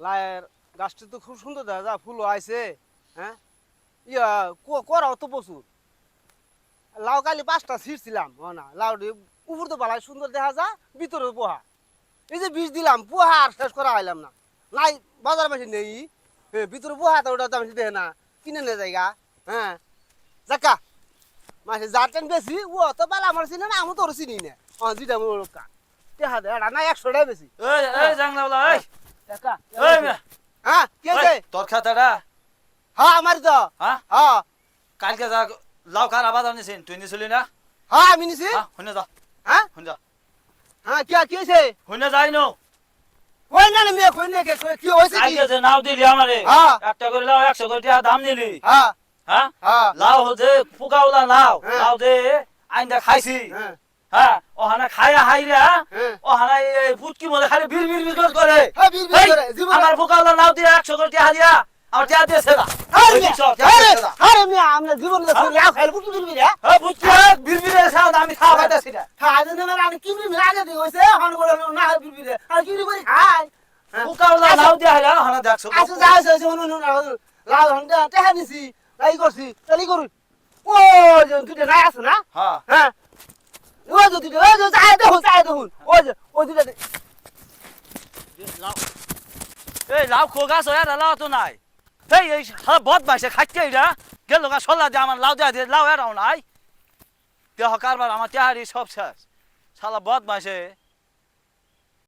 লায়ের গাছটি তো খুব সুন্দর দেখা যায়, ফুলও আইছে। হ্যাঁ, ইয়া করাও তো প্রচুর। লাউ কালি 5টা ছিঁড়ছিলাম, না লাউ উপর তো বালাই সুন্দর দেখা যায়, ভিতরে পোহা। এই যে বীজ দিলাম, পোহা আর শেষ করা হইলাম না। নাই বাজার মাসে নেই, ভিতরে পোহা তো ওটা তো আমি দেখে না, কিনে নে জায়গা। হ্যাঁ, যাকা মাসে যার টাইম বেশি ও তো বালা আমার চিনে না, আমি তোর চিনি না। যেটা মোর কা দেখা দে না 100 টাকা বেশি। এই এই জাংলাওয়ালা এই টাকা এই মিয়া হ্যাঁ কি আছে? তোর খাতাটা হ্যাঁ আমার তো হ্যাঁ হ্যাঁ কালকে যা লাউ খার আবাদ আনিছেন তুই নিছিলি না? হ্যাঁ আমি নিছি। হ্যাঁ শুনে যা হ্যাঁ শুনে যা হ্যাঁ কি আছে? শুনে যাই নো কই না মেয়ে কই না কি হইছে কি? কালকে যে নাও দিলি আমারে হ্যাঁ একটা করে লাউ 100 করে টাকা দাম নিলি। হ্যাঁ হ্যাঁ হ্যাঁ লাউ হচ্ছে ফুকাওলা লাউ হ্যাঁ। লাউ দে আইন্দা খাইছি। হ্যাঁ হ্যাঁ ওহানা খায়া হাইরা হ্যাঁ ওহানা এই ফুটকি মলে খালি বির বির বির করে হ্যাঁ বীর এই, করে জীবন আমার ফুকাওলা লাউ দিয়ে 100 করে টাকা দিয়া আমার টাকা দিয়েছে না। আরে ওই মিয়া, দিকছো, টাকা আরে দিয়েছে না। আরে মিয়া আমরা জীবন না লাউ খাইলে বুঝি বীর রে। হ্যাঁ ফুটকি বির বিরের সাউন্ড আমি খাওয়া পাইতাছি না। হ্যাঁ আজ না আমি কি বীর আগে দি হইছে হন বলে না বীর রে আর কি করে খাই। ফুকাওলা লাউ দিয়া হাইরা ওহানা দেখছো আচ্ছা যা আছে শুনুন লাউ হন্ডা টেহা নিছি তাই করছি তাই করুন। ও যে দুটো নাই আছে না? হ্যাঁ হ্যাঁ ও যে দুটো ও যে চাই দেখুন ও যে ও দুটো লাউ এই লাউ খোগাছ হয় আর লাউ তো নাই। এই সারা বদমাইশে খাইতে এরা গেল গা সল্লা দিয়ে আমার লাউ দেয়া দিয়ে লাউ এরাও নাই দেহ কারবার আমার তেহারি সব শেষ শালা বদমাইশে